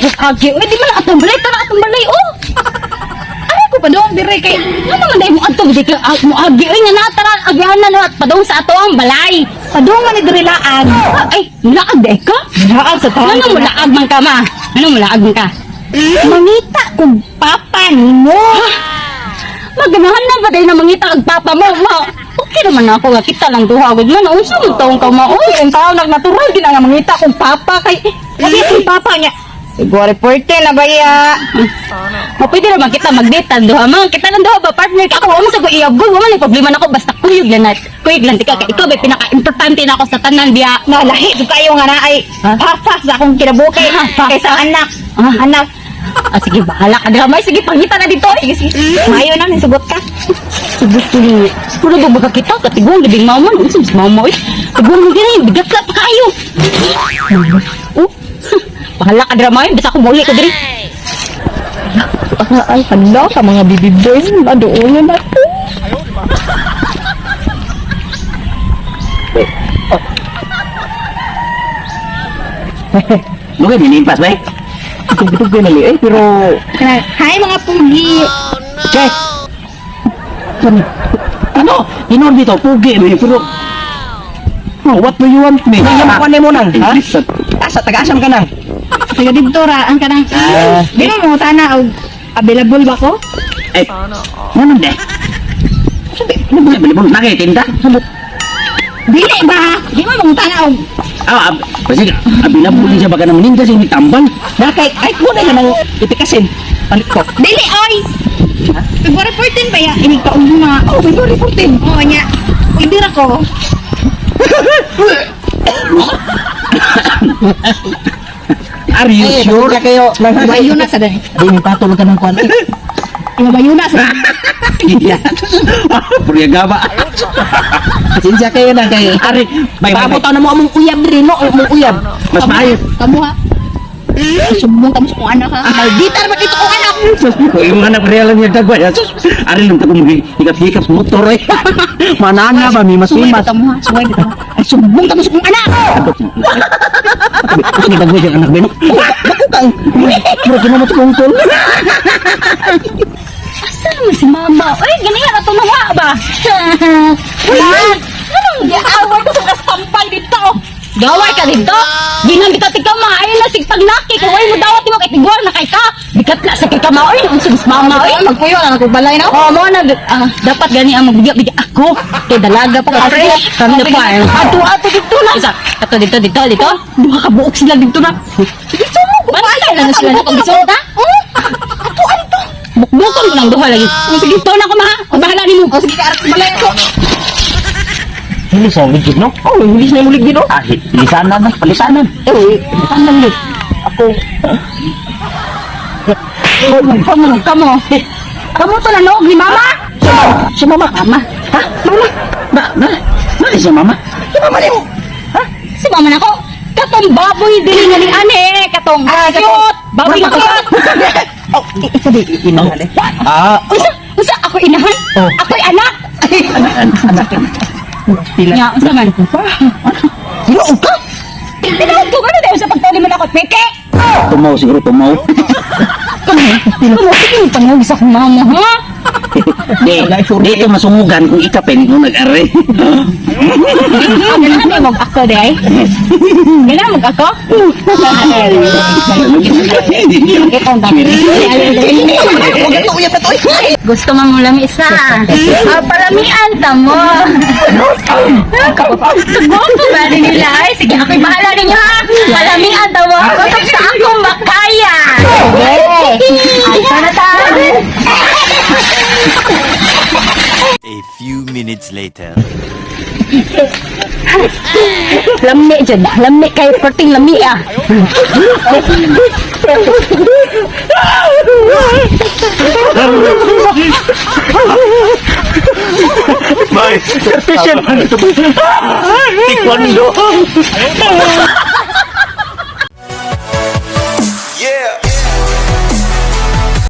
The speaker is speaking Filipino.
agi. Uy, di man atong balay, tara atong balay, oh. Ano ko pa doon, dire kay, ano man dahil mo atong, di ka mo agi. Uy, nga natara, agianan, no, at padong sa ato ang balay. Padung man ni dire laag. Ay, laag de ka? Laag sa taon. Ano mo laag man ka, ma? Ano mo laag man ka? Mangita kung papa nimo. Maganahan na ba dahil na mangita ang papa mo, ma? Okay naman ako nga kita lang duhagod man. Unsa mo taong ka, ma? Uy, ang tao natural din nga mangita kung papa kay kung papa niya. Siguro 14 na ba ya? Pwede naman kita mag-date ang duha, ma. Kita lang duha ba, partner ka? Ako, sa ko iyabol. Wala may problema na ako. Basta kuyog lang na. Kuyog lang, tika. Ikaw ba, pinaka-importante na ako sa tanan, biya. Nalahi ko kayo nga na ay papa sa akong kinabuki kaysa anak. Anak. Sige, bahala ka na. May, sige, pangita na dito. Sige, sige. Mayo na, nisugot ka. Sugot ko rin. Puro ba baka kita? Katigong, libing mama. Unsa mas mama, eh. Tigong, hindi na yun. Bigat ka pa kayo. Oh. Bahala ka drama yun. Basta ako muli ko diri. Ay, hala ka mga baby boys. Madoon na to. Lugay, minimpas ba eh? Bitog ko nali pero hi mga pugi. Che! Ano? Inon dito, pugi mo pero... Oh, what do you want me? Ay, yaman mo nang, ha? Asa, taga-asam ka nang? Taga dito ra ang kanang. Di mo tana og available ba ko? Eh, ano de? Sabi, ano ba balibol? Nakitinda? Sabot. Dili ba? Di mo tana og Kasi abinabuli siya baka naman hindi siya tambal. Nakay, ay kunay ka nang itikasin. Panik ko. dili oy. February 14 ba ya? Ini ka una. Oh, February 14. Oh nya. Hindi ra ko. Are you sure? Kayo, Bayo na sa dai. Hindi patulog ka ng kwan. Bayo na sa. Iya. Puriyaga ba? Sinsya kayo na kayo. Ari, pabuto na mo among uyab diri no, among uyab. Mas maayo. Kamu ha. Sumbong kamu sa kong anak ha. Maldita naman dito kong anak. Kung yung anak real niya dagwa. Ari lang tako hikap-hikap sa motor eh. Manana ba mi mas Suway mas. dito mo ha. Suway dito. Ay sumbong kamu sa kong anak. Kasi dagwa yung anak beno. Bakutang. Pero kinamo sa kongtol. Asa mo si mama? Ay, ganyan na tumawa ba? Wala. Anong away ko sa kastampal dito? Gaway ka dito? Ginang kita tika ma. Ayun na sigpag laki. Kung ay mo dawat mo kay tiguan na kay ka. Bikat na sa kay ka ma. Ay, ang sulis mama. Ay, Magpuyo na nagbalay na. oh, mo na. Dapat gani ang magbigay ako. Kay dalaga pa kasi. Kami na pa. Ato dito na. Isa. Ato dito. Duha ka buok sila dito na. Dito mo. Balay na sila na pag-isot ha? Ato. Bukbukan mo lang duha lagi. Sige, ito na ko ma. Bahala ni mo. Sige ka arak balay ko. Hindi sa ulig no? Oh, hindi sa ulig no? Ah, lisanan na, palisanan. Ano ni? Ako. Kamu to na noog ni mama? Si mama. Mama. Ha? Mama? Na si mama? Si mama ni mo? Ha? Si mama nako. Katong baboy dili nga ni ane, katong cute. Baboy nga cute. Oh, sabi inahan eh. Ah, Usa ako inahan? Oh. Ako'y anak. anak. Pila. Nya, usa man. Sino ka? Tinawag ko ano dahil sa pagtali man ako peke. Tumaw siguro tumaw. Kamu sige pangog sa akong mama, ha? Di ito masungugan kung ikapin mo nag-are. Ganahan mo ako day. Ganahan mo ako? Gusto mo mong lamisa? Palamian ta mo. Gusto ba rin nila? Ay, sige, ako'y bahala ninyo ha. Palamian ta mo. Gusto sa akong makaya. Ay, sana tayo. A few minutes later. Lami dyan. Lami kayo perting lami ah. Bye. Takuan do.